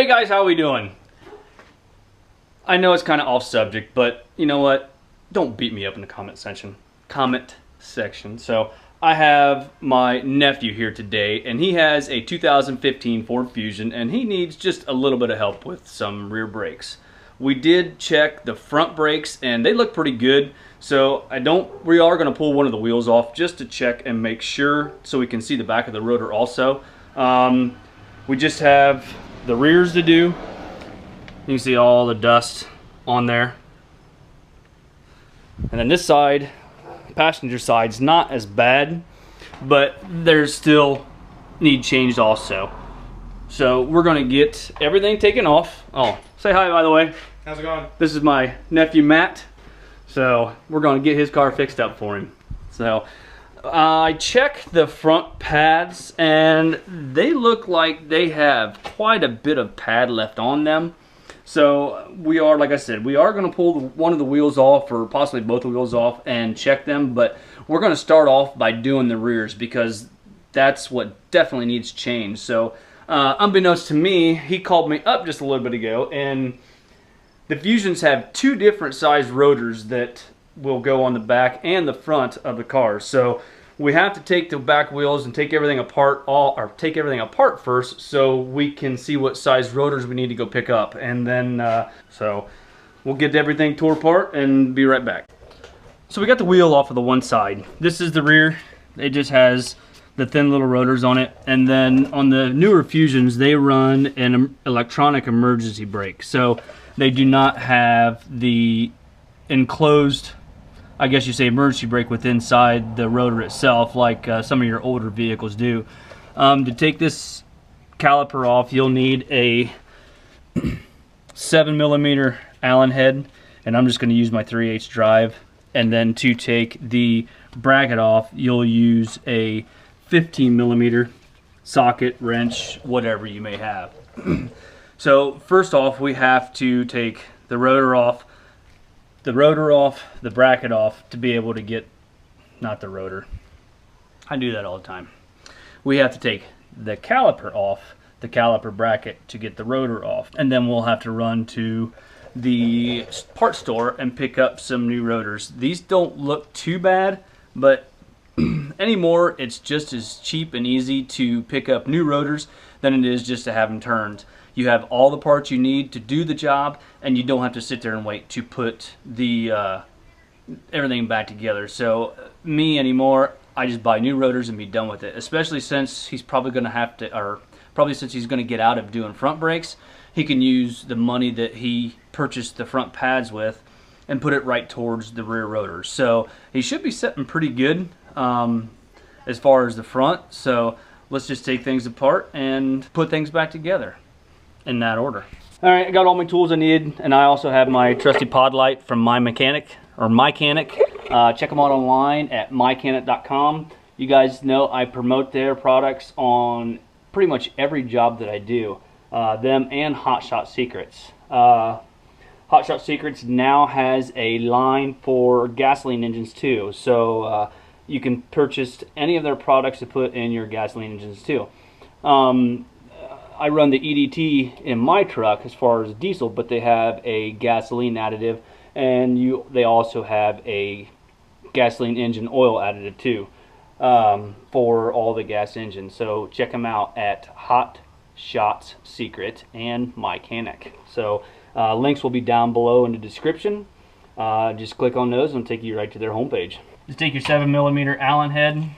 Hey guys, how we doing? I know it's kind of off subject, but you know what? Don't beat me up in the comment section. So I have my nephew here today, and he has a 2015 Ford Fusion, and he needs just a little bit of help with some rear brakes. We did check the front brakes, and they look pretty good. So we are going to pull one of the wheels off just to check and make sure, so we can see the back of the rotor also. We just have the rears to do. You can see all the dust on there. And then this side, passenger side's not as bad, but there's still need changed also. So we're gonna get everything taken off. Oh, say hi by the way. How's it going? This is my nephew Matt. So we're gonna get his car fixed up for him. So I checked the front pads and they look like they have quite a bit of pad left on them. So we are, like I said, we are going to pull one of the wheels off, or possibly both the wheels off, and check them. But we're going to start off by doing the rears because that's what definitely needs changed. So unbeknownst to me, he called me up just a little bit ago, and the Fusions have two different size rotors that will go on the back and the front of the car. So we have to take the back wheels and take everything apart, take everything apart first, so we can see what size rotors we need to go pick up. And then so we'll get everything tore apart and be right back. So we got the wheel off of the one side. This is the rear. It just has the thin little rotors on it. And then on the newer Fusions, they run an electronic emergency brake. So they do not have the enclosed, I guess you say, emergency brake with inside the rotor itself, like some of your older vehicles do. To take this caliper off, you'll need a 7mm Allen head, and I'm just going to use my 3/8 drive. And then to take the bracket off, you'll use a 15mm socket, wrench, whatever you may have. So first off, we have to take the rotor off, the bracket off, to be able to get, not the rotor, I do that all the time. We have to take the caliper off, the caliper bracket, to get the rotor off. And then we'll have to run to the part store and pick up some new rotors. These don't look too bad, but anymore it's just as cheap and easy to pick up new rotors than it is just to have them turned. You have all the parts you need to do the job, and you don't have to sit there and wait to put the everything back together. So me anymore, I just buy new rotors and be done with it. Especially since he's probably going to have to, or probably since he's going to get out of doing front brakes, he can use the money that he purchased the front pads with and put it right towards the rear rotors. So he should be setting pretty good as far as the front. So let's just take things apart and put things back together in that order. All right, I got all my tools I need, and I also have my trusty pod light from My Mechanic. Check them out online at mycanic.com. You guys know I promote their products on pretty much every job that I do. Them and Hot Shot Secrets. Hot Shot Secrets now has a line for gasoline engines too, so you can purchase any of their products to put in your gasoline engines too. I run the EDT in my truck as far as diesel, but they have a gasoline additive, and they also have a gasoline engine oil additive too, for all the gas engines. So check them out at Hot Shots Secret and Mechanic. So links will be down below in the description. Just click on those and it'll take you right to their homepage. Just take your 7mm Allen head,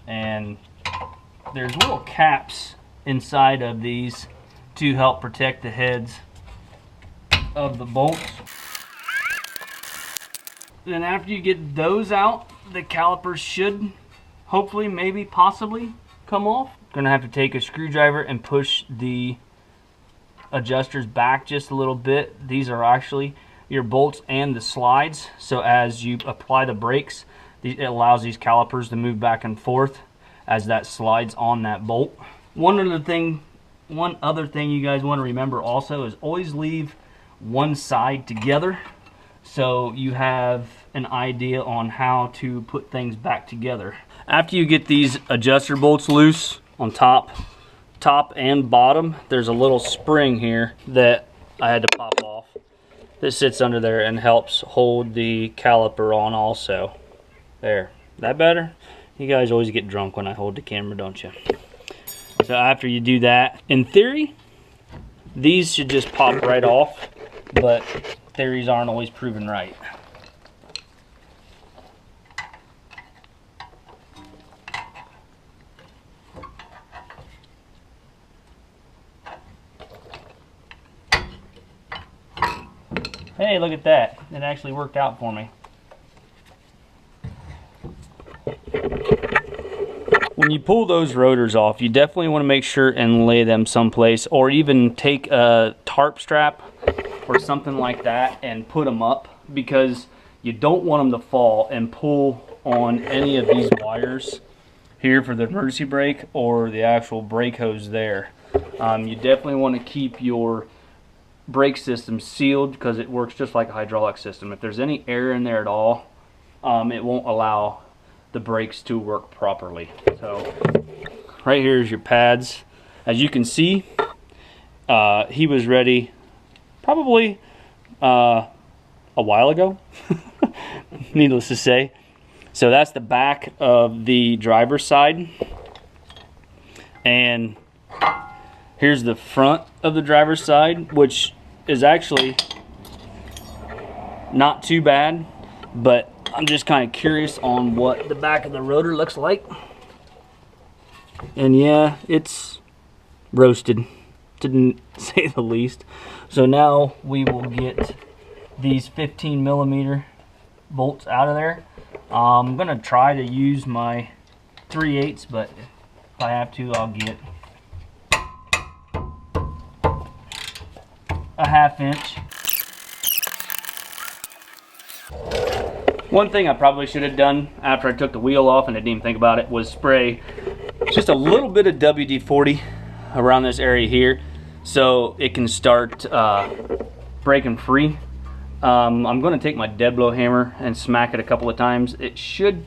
and there's little caps inside of these to help protect the heads of the bolts. Then after you get those out, the calipers should hopefully, maybe, possibly come off. Gonna have to take a screwdriver and push the adjusters back just a little bit. These are actually your bolts and the slides, so as you apply the brakes, it allows these calipers to move back and forth as that slides on that bolt. One other thing you guys want to remember also is always leave one side together, so you have an idea on how to put things back together. After you get these adjuster bolts loose on top, top and bottom, there's a little spring here that I had to pop off. This sits under there and helps hold the caliper on also. There, that better? You guys always get drunk when I hold the camera, don't you? So after you do that, in theory, these should just pop right off, but theories aren't always proven right. Hey, look at that. It actually worked out for me. When you pull those rotors off, you definitely want to make sure and lay them someplace, or even take a tarp strap or something like that and put them up, because you don't want them to fall and pull on any of these wires here for the emergency brake or the actual brake hose there. You definitely want to keep your brake system sealed, because it works just like a hydraulic system. If there's any air in there at all, it won't allow the brakes to work properly. So right here is your pads. As you can see, he was ready probably a while ago, needless to say. So that's the back of the driver's side, and here's the front of the driver's side, which is actually not too bad, but I'm just kind of curious on what the back of the rotor looks like. And yeah, it's roasted, to say the least. So now we will get these 15mm bolts out of there. I'm gonna try to use my 3/8, but if I have to, I'll get a 1/2 inch. One thing I probably should have done after I took the wheel off and I didn't even think about it was spray just a little bit of WD-40 around this area here so it can start breaking free. I'm going to take my dead blow hammer and smack it a couple of times. It should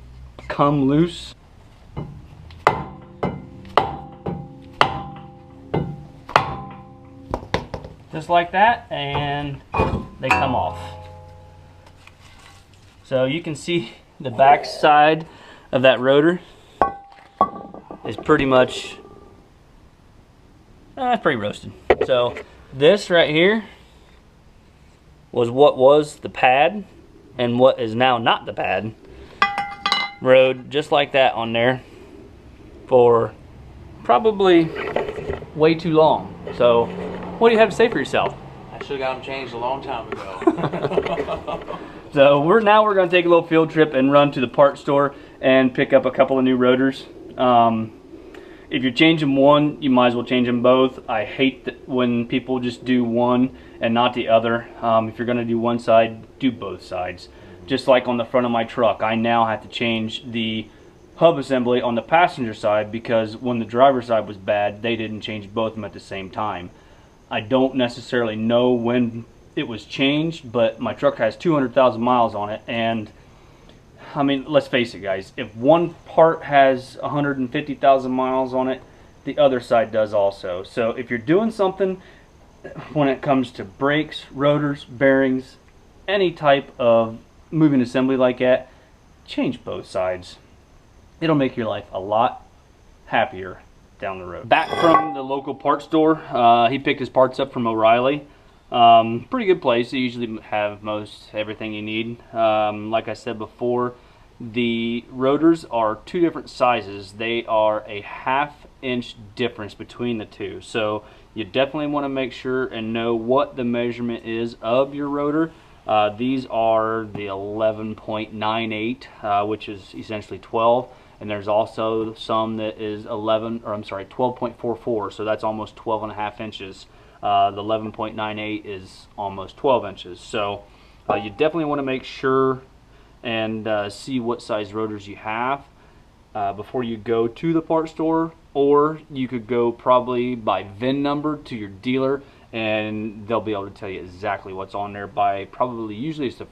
come loose. Just like that, and they come off. So you can see the back side of that rotor is pretty much, it's pretty roasted. So this right here was what was the pad, and what is now not the pad. Rode just like that on there for probably way too long. So what do you have to say for yourself? I should have got them changed a long time ago. So we're going to take a little field trip and run to the parts store and pick up a couple of new rotors. If you're changing one, you might as well change them both. I hate that when people just do one and not the other. If you're going to do one side, do both sides. Just like on the front of my truck, I now have to change the hub assembly on the passenger side, because when the driver's side was bad, they didn't change both of them at the same time. I don't necessarily know when it was changed, but my truck has 200,000 miles on it, and I mean, let's face it, guys, if one part has 150,000 miles on it, the other side does also. So if you're doing something when it comes to brakes, rotors, bearings, any type of moving assembly like that, change both sides. It'll make your life a lot happier down the road. Back from the local parts store, he picked his parts up from O'Reilly. Pretty good place. They usually have most everything you need. Like I said before, the rotors are two different sizes. They are a 1/2 inch difference between the two. So you definitely want to make sure and know what the measurement is of your rotor. These are the 11.98, which is essentially 12. And there's also some that is 12.44, so that's almost 12.5 inches. The 11.98 is almost 12 inches. So you definitely want to make sure and see what size rotors you have before you go to the parts store, or you could go probably by VIN number to your dealer, and they'll be able to tell you exactly what's on there by probably, usually it's the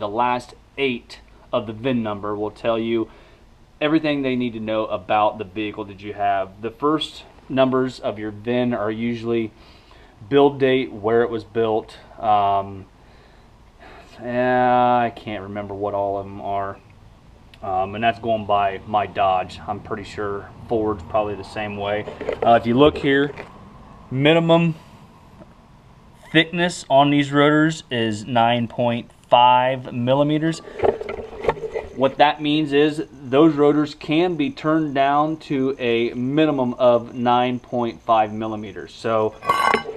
last 8 of the VIN number will tell you everything they need to know about the vehicle that you have. The first numbers of your VIN are usually build date, where it was built. I can't remember what all of them are. And that's going by my Dodge. I'm pretty sure Ford's probably the same way. If you look here, minimum thickness on these rotors is 9.5 millimeters. What that means is those rotors can be turned down to a minimum of 9.5 millimeters. So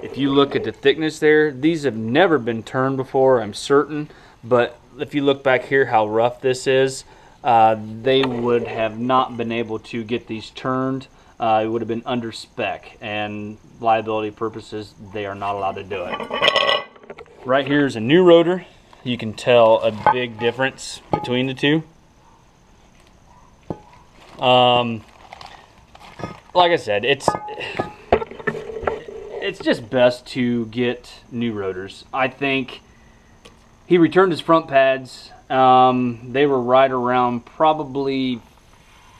if you look at the thickness there, these have never been turned before, I'm certain. But if you look back here how rough this is, they would have not been able to get these turned. It would have been under spec, and liability purposes, they are not allowed to do it. Right here is a new rotor. You can tell a big difference between the two. Like I said, it's just best to get new rotors. I think he returned his front pads. They were right around probably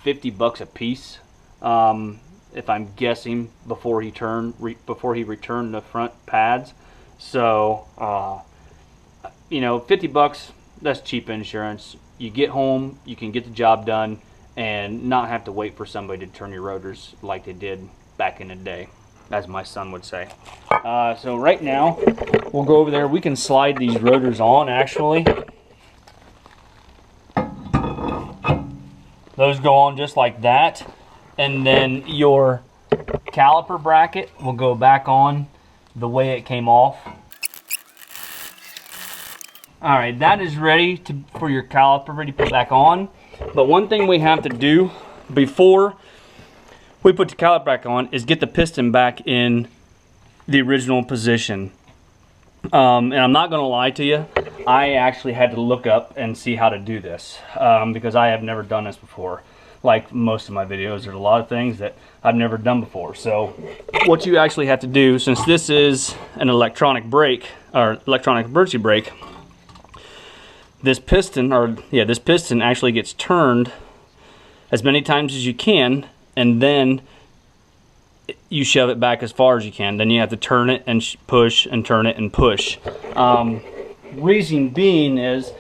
$50 a piece, if I'm guessing, before he returned the front pads. So you know, $50, that's cheap insurance. You get home, you can get the job done and not have to wait for somebody to turn your rotors like they did back in the day, as my son would say. So right now, we'll go over there. We can slide these rotors on, actually. Those go on just like that. And then your caliper bracket will go back on the way it came off. Alright, that is ready for your caliper ready to put back on. But one thing we have to do before we put the caliper back on is get the piston back in the original position. And I'm not going to lie to you, I actually had to look up and see how to do this, because I have never done this before. Like most of my videos, there's a lot of things that I've never done before. So what you actually have to do, since this is an electronic brake, or electronic emergency brake, this piston actually gets turned as many times as you can, and then you shove it back as far as you can. Then you have to turn it and push and turn it and push. Reason being is,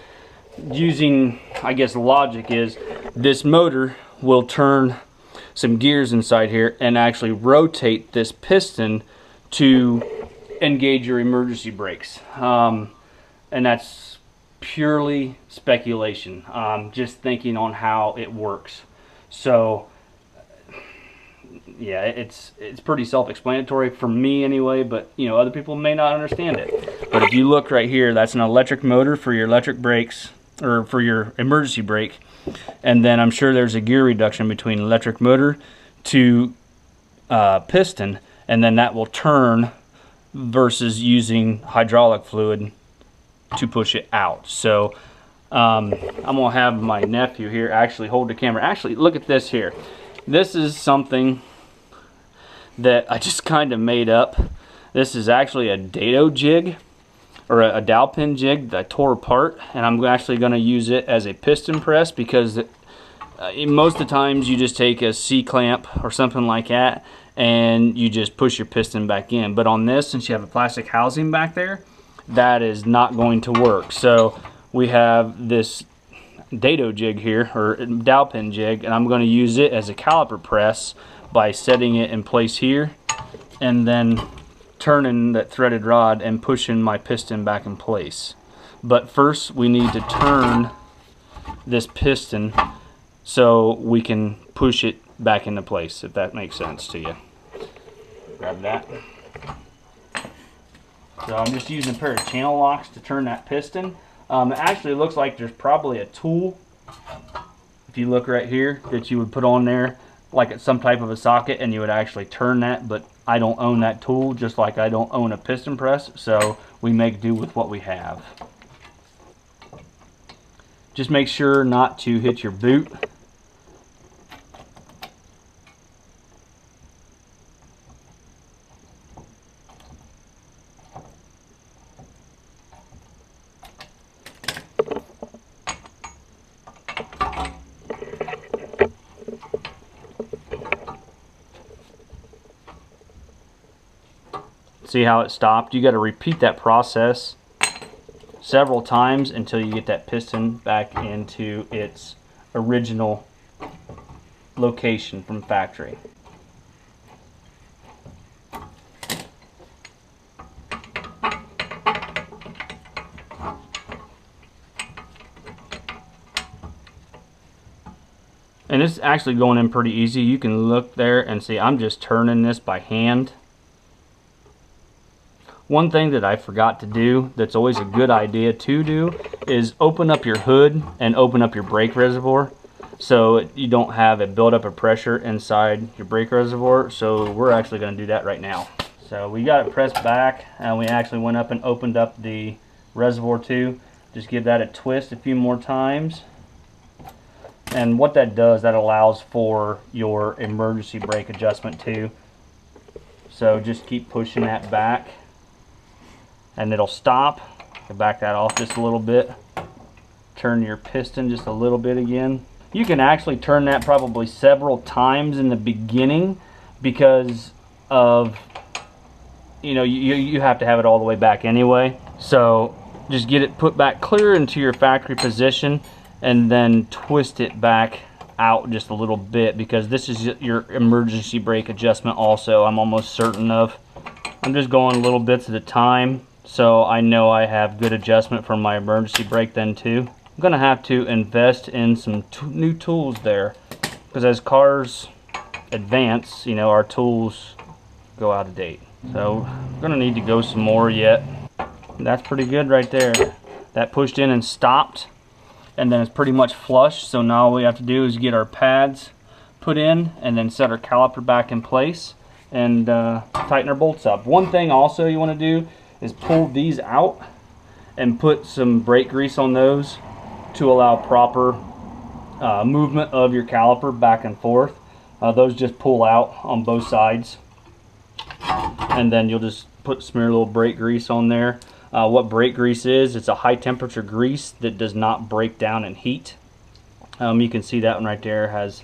using, I guess, logic is, this motor will turn some gears inside here and actually rotate this piston to engage your emergency brakes. And that's purely speculation, just thinking on how it works. So yeah, it's pretty self-explanatory for me anyway, but you know, other people may not understand it. But if you look right here, that's an electric motor for your electric brakes, or for your emergency brake. And then I'm sure there's a gear reduction between electric motor to piston, and then that will turn versus using hydraulic fluid to push it out. So I'm gonna have my nephew here actually hold the camera. Actually, look at this here. This is something that I just kind of made up. This is actually a dado jig, or a dowel pin jig that I tore apart, and I'm actually going to use it as a piston press, because most of the times you just take a C-clamp or something like that and you just push your piston back in. But on this, since you have a plastic housing back there, that is not going to work. So we have this dado jig here, or dowel pin jig, and I'm going to use it as a caliper press by setting it in place here and then turning that threaded rod and pushing my piston back in place. But first we need to turn this piston so we can push it back into place, if that makes sense to you. Grab that. So I'm just using a pair of channel locks to turn that piston. It actually looks like there's probably a tool, if you look right here, that you would put on there like it's some type of a socket, and you would actually turn that, but I don't own that tool, just like I don't own a piston press, so we make do with what we have. Just make sure not to hit your boot. See how it stopped? You got to repeat that process several times until you get that piston back into its original location from factory. And it's actually going in pretty easy. You can look there and see I'm just turning this by hand. One thing that I forgot to do that's always a good idea to do is open up your hood and open up your brake reservoir so you don't have a buildup of pressure inside your brake reservoir. So we're actually going to do that right now. So we got it pressed back and we actually went up and opened up the reservoir too. Just give that a twist a few more times. And what that does, that allows for your emergency brake adjustment too. So just keep pushing that back and it'll stop. Back that off just a little bit. Turn your piston just a little bit again. You can actually turn that probably several times in the beginning because of, you know, you have to have it all the way back anyway. So just get it put back clear into your factory position and then twist it back out just a little bit, because this is your emergency brake adjustment also, I'm almost certain of. I'm just going little bits at a time so I know I have good adjustment for my emergency brake then too. I'm gonna have to invest in some new tools there, because as cars advance, you know, our tools go out of date. So I'm gonna need to go some more yet. That's pretty good right there. That pushed in and stopped. And then it's pretty much flush, so now all we have to do is get our pads put in and then set our caliper back in place and tighten our bolts up. One thing also you want to do is pull these out and put some brake grease on those to allow proper movement of your caliper back and forth. Those just pull out on both sides, and then you'll just smear a little brake grease on there. What brake grease is, it's a high temperature grease that does not break down in heat. You can see that one right there has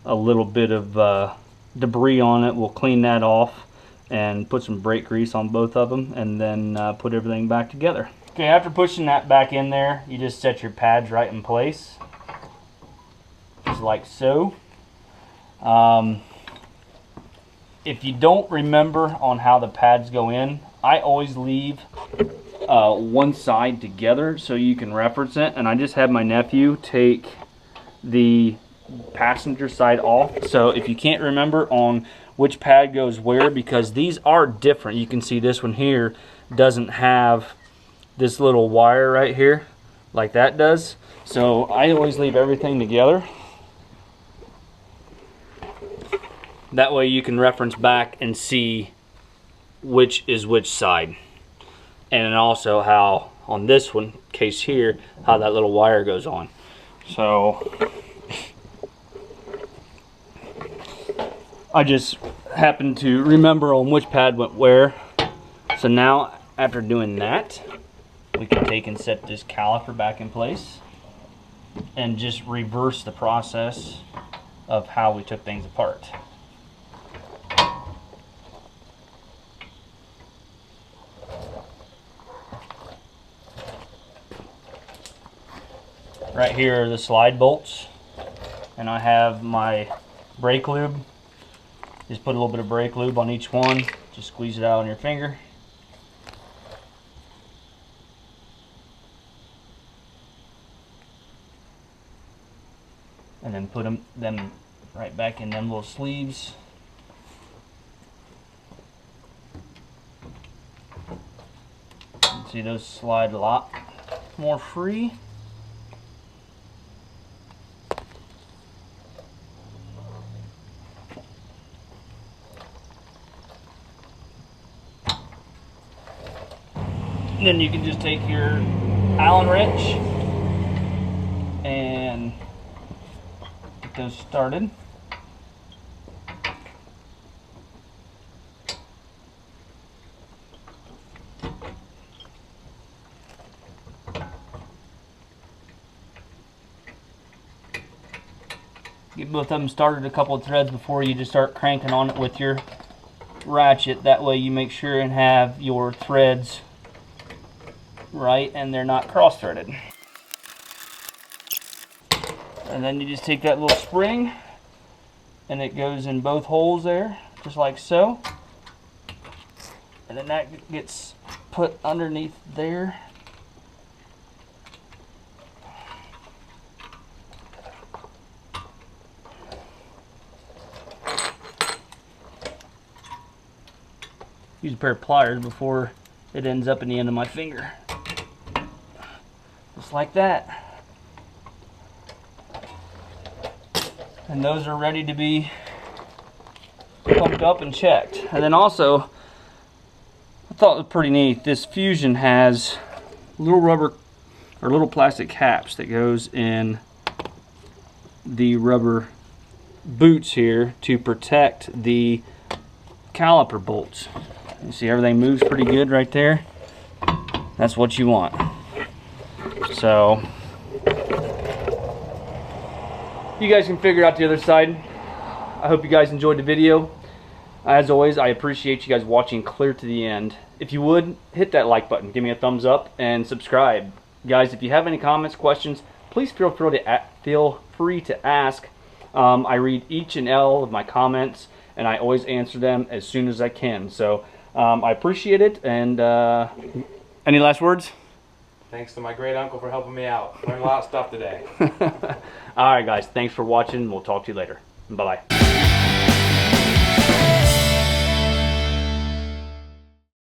a little bit of debris on it. We'll clean that off and put some brake grease on both of them and then put everything back together. Okay, after pushing that back in there, you just set your pads right in place, just like so. If you don't remember on how the pads go in, I always leave one side together so you can reference it, and I just had my nephew take the passenger side off. So if you can't remember on which pad goes where, because these are different, you can see this one here doesn't have this little wire right here like that does. So I always leave everything together. That way you can reference back and see which is which side. And also how on this one case here, how that little wire goes on. So I just happened to remember on which pad went where. So now after doing that, we can take and set this caliper back in place and just reverse the process of how we took things apart. Right here are the slide bolts, and I have my brake lube. Just put a little bit of brake lube on each one. Just squeeze it out on your finger. And then put them right back in them little sleeves. You can see those slide a lot more free. Then you can just take your Allen wrench and get those started. Get both of them started a couple of threads before you just start cranking on it with your ratchet. That way you make sure and have your threads right and they're not cross-threaded. And then you just take that little spring and it goes in both holes there, just like so. And then that gets put underneath there. Use a pair of pliers before it ends up in the end of my finger. Just like that. And those are ready to be pumped up and checked. And then also, I thought it was pretty neat, this Fusion has little rubber or little plastic caps that goes in the rubber boots here to protect the caliper bolts. You see everything moves pretty good right there. That's what you want. So you guys can figure out the other side. I hope you guys enjoyed the video. As always, I appreciate you guys watching clear to the end. If you would, hit that like button, give me a thumbs up, and subscribe. Guys, if you have any comments, questions, please feel free to ask. I read each and all of my comments, and I always answer them as soon as I can. So I appreciate it. And any last words? Thanks to my great uncle for helping me out. Learned a lot of stuff today. All right, guys. Thanks for watching. We'll talk to you later. Bye-bye.